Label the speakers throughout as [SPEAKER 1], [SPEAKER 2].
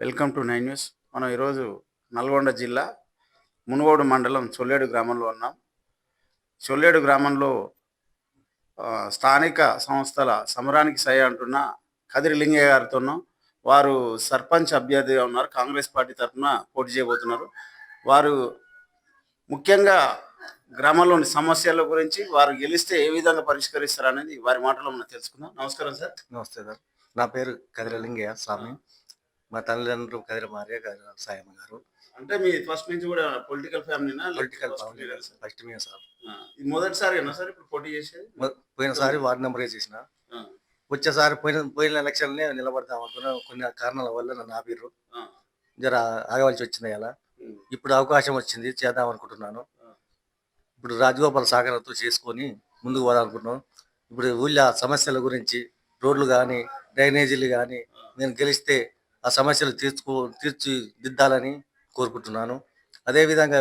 [SPEAKER 1] Welcome to nine news. మనం ఈరోజు నల్గొండ జిల్లా మునుగోడు మండలం చొల్లేడు గ్రామంలో ఉన్నాం. చొల్లేడు గ్రామంలో స్థానిక సంస్థల సమరానికి సై అంటున్న కదిరి లింగయ్య గారితోనూ వారు సర్పంచ్ అభ్యర్థిగా ఉన్నారు. కాంగ్రెస్ పార్టీ తరఫున పోటీ చేయబోతున్నారు. వారు ముఖ్యంగా గ్రామంలోని సమస్యల గురించి వారు గెలిస్తే ఏ విధంగా పరిష్కరిస్తారు అనేది వారి మాటలో మనం తెలుసుకుందాం. నమస్కారం సార్.
[SPEAKER 2] నమస్తే సార్. నా పేరు కదిరి లింగయ్య స్వామి. మా తల్లిదండ్రులు కదిరి మారయ్య, కదిరి సాయమ్మ గారు.
[SPEAKER 1] అంటే మీ ఫస్ట్ నుంచి కూడా పొలిటికల్ ఫ్యామిలీనా?
[SPEAKER 2] పొలిటికల్ ఫ్యామిలీ ఫస్ట్ మీద సార్.
[SPEAKER 1] ఇది మొదటిసారినా సార్ ఇప్పుడు పోటీ చేసేది?
[SPEAKER 2] పోయినసారి వార్డు నెంబర్ చేసిన, వచ్చేసారి పోయిన ఎలక్షన్లే నిలబడతాం అనుకున్నా. కొన్ని కారణాల వల్ల నన్ను ఆపిర్రు, జర ఆగవలసి వచ్చింది. అలా ఇప్పుడు అవకాశం వచ్చింది, చేద్దాం అనుకుంటున్నాను. ఇప్పుడు రాజగోపాల్ సహకారంతో చేసుకొని ముందుకు పోదామనుకుంటున్నాం. ఇప్పుడు ఊళ్ళో సమస్యల గురించి, రోడ్లు కానీ డ్రైనేజీలు కానీ నేను గెలిస్తే ఆ సమస్యలు తీర్చిదిద్దాలని కోరుకుంటున్నాను. అదేవిధంగా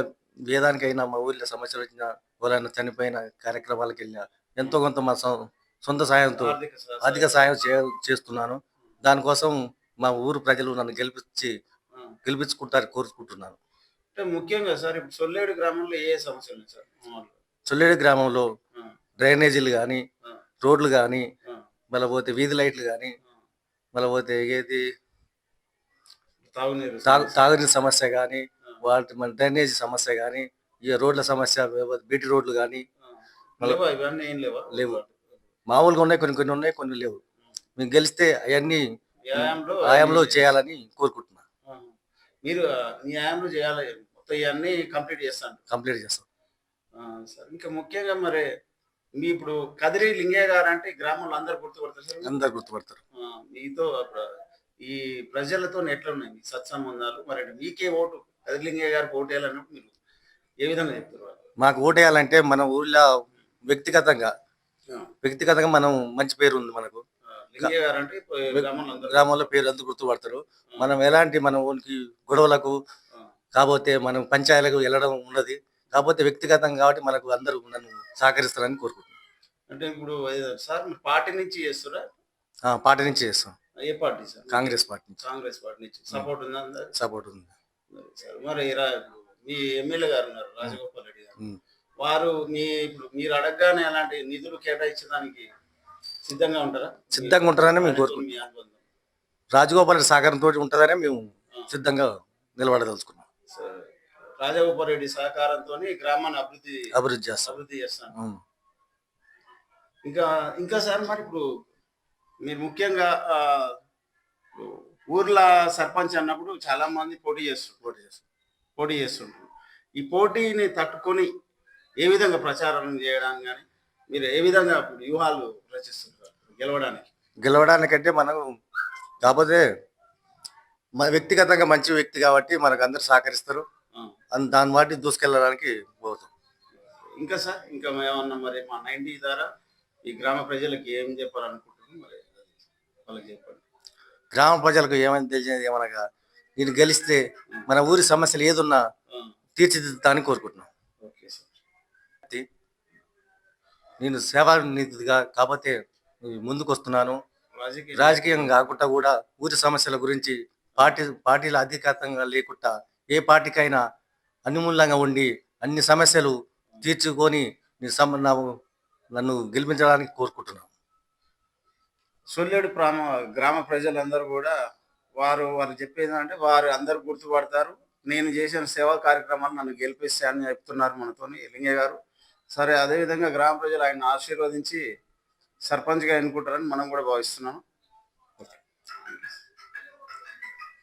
[SPEAKER 2] ఏదానికైనా మా ఊళ్ళో సమస్యలు వచ్చినా, ఎవరైనా చనిపోయిన కార్యక్రమాలకు వెళ్ళినా ఎంతో కొంత మా సొంత సాయంతో ఆర్థిక సాయం చేస్తున్నాను. దానికోసం మా ఊరు ప్రజలు నన్ను గెలిపించుకుంటారని కోరుకుంటున్నాను.
[SPEAKER 1] ముఖ్యంగా సార్ ఇప్పుడు చొల్లేడు గ్రామంలో ఏ సమస్యలు సార్?
[SPEAKER 2] చొల్లేడు గ్రామంలో డ్రైనేజీలు కానీ, రోడ్లు కానీ, మళ్ళీ పోతే వీధి లైట్లు కానీ, మళ్ళీ పోతే ఏది తాగునీరు సమస్య కానీ, వాటి మన డ్రైనేజీ సమస్య కానీ, ఈ రోడ్ల సమస్య, బీటీ రోడ్లు కానీ లేవు. మామూలుగా ఉన్నాయి, కొన్ని కొన్ని ఉన్నాయి, కొన్ని లేవు. మేము గెలిస్తే అవన్నీ ఆయంలో చేయాలని కోరుకుంటున్నాను.
[SPEAKER 1] మీరు న్యాయంలో చేయాలి, మొత్తం ఇవన్నీ కంప్లీట్ చేస్తాం. ఇంకా ముఖ్యంగా మరి మీ ఇప్పుడు కదిరి లింగయ్య గారు అంటే గ్రామంలో అందరు గుర్తుపడతారు.
[SPEAKER 2] అందరు గుర్తుపడతారు.
[SPEAKER 1] మీతో ఈ ప్రజలతో ఎట్లున్నాయి మీ సత్సంబంధాలు? మరి మీకే ఓటు కదిరి లింగయ్య గారికి ఓటు వేయాలన్నప్పుడు మీరు ఏ విధంగా చెప్తారు?
[SPEAKER 2] మాకు ఓటు వేయాలంటే మన ఊళ్ళో వ్యక్తిగతంగా మనం మంచి పేరు ఉంది మనకు.
[SPEAKER 1] లింగయ్య గారు అంటే
[SPEAKER 2] గ్రామంలో పేరు అందరూ గుర్తుపడతారు. మనం ఎలాంటి మన ఊరికి గొడవలకు కాకపోతే మనం పంచాయతీలకు వెళ్ళడం ఉన్నది. కాకపోతే వ్యక్తిగతంగా కాబట్టి మనకు అందరూ నన్ను సహకరిస్తారని కోరుకుంటున్నాను.
[SPEAKER 1] అంటే ఇప్పుడు సార్ పార్టీ నుంచి చేస్తారా?
[SPEAKER 2] పార్టీ నుంచి చేస్తాం.
[SPEAKER 1] ఏ పార్టీ సార్?
[SPEAKER 2] కాంగ్రెస్ పార్టీ
[SPEAKER 1] నుంచి సపోర్ట్ ఉందా?
[SPEAKER 2] సపోర్ట్ ఉంది
[SPEAKER 1] సార్. మరి మీ ఎమ్మెల్యే గారు ఉన్నారు రాజగోపాల్ రెడ్డి గారు, వారు ఇప్పుడు మీరు అడగగానే అలాంటి నిధులు కేటాయించడానికి సిద్ధంగా ఉంటారా?
[SPEAKER 2] సిద్ధంగా ఉంటారని మేము కోరుకుంటున్నాం. రాజగోపాల్ రెడ్డి సహకారంతో ఉంటుందనే మేము సిద్ధంగా నిలబడదలుచుకున్నాం.
[SPEAKER 1] రాజగోపాల్ రెడ్డి సహకారంతో గ్రామాన్ని అభివృద్ధి చేస్తాను. ఇంకా సార్, మరి ఇప్పుడు మీరు ముఖ్యంగా ఊర్ల సర్పంచ్ అన్నప్పుడు చాలా మంది పోటీ చేస్తుంటారు. ఈ పోటీని తట్టుకొని ఏ విధంగా ప్రచారం చేయడానికి కానీ మీరు ఏ విధంగా వ్యూహాలు రచిస్తుంటారు
[SPEAKER 2] గెలవడానికంటే మనం కాకపోతే మన వ్యక్తిగతంగా మంచి వ్యక్తి కాబట్టి మనకు అందరు సహకరిస్తారు. దాన్ని బట్టి దూసుకెళ్ళడానికి పోతాం.
[SPEAKER 1] ఇంకా సార్, ఇంకా ఏమన్నా మరి మా 90 ద్వారా ఈ గ్రామ ప్రజలకు ఏం చెప్పాలనుకుంటున్నాం? మరి వాళ్ళకి చెప్పండి.
[SPEAKER 2] గ్రామ ప్రజలకు ఏమని తెలిసేది ఏమనగా, నేను గెలిస్తే మన ఊరి సమస్యలు ఏదున్నా తీర్చిదిద్దాన్ని కోరుకుంటున్నాం.
[SPEAKER 1] Okay sir.
[SPEAKER 2] నేను సేవానిధిగా కాకపోతే ముందుకు వస్తున్నాను. రాజకీయం కాకుండా కూడా ఊరి సమస్యల గురించి పార్టీల అధికారంగా లేకుండా ఏ పార్టీకైనా అనుమూలంగా ఉండి అన్ని సమస్యలు తీర్చుకొని నన్ను గెలిపించడానికి కోరుకుంటున్నాను.
[SPEAKER 1] చొల్లేడు గ్రామ ప్రజలందరూ కూడా వారు చెప్పేది అంటే వారు అందరు గుర్తుపడతారు. నేను చేసిన సేవా కార్యక్రమాలు నన్ను గెలిపిస్తాయని చెప్తున్నారు మనతోని లింగయ్య గారు. సరే, అదేవిధంగా గ్రామ ప్రజలు ఆయన ఆశీర్వదించి సర్పంచ్గా ఎన్నుకుంటారని మనం కూడా భావిస్తున్నాం.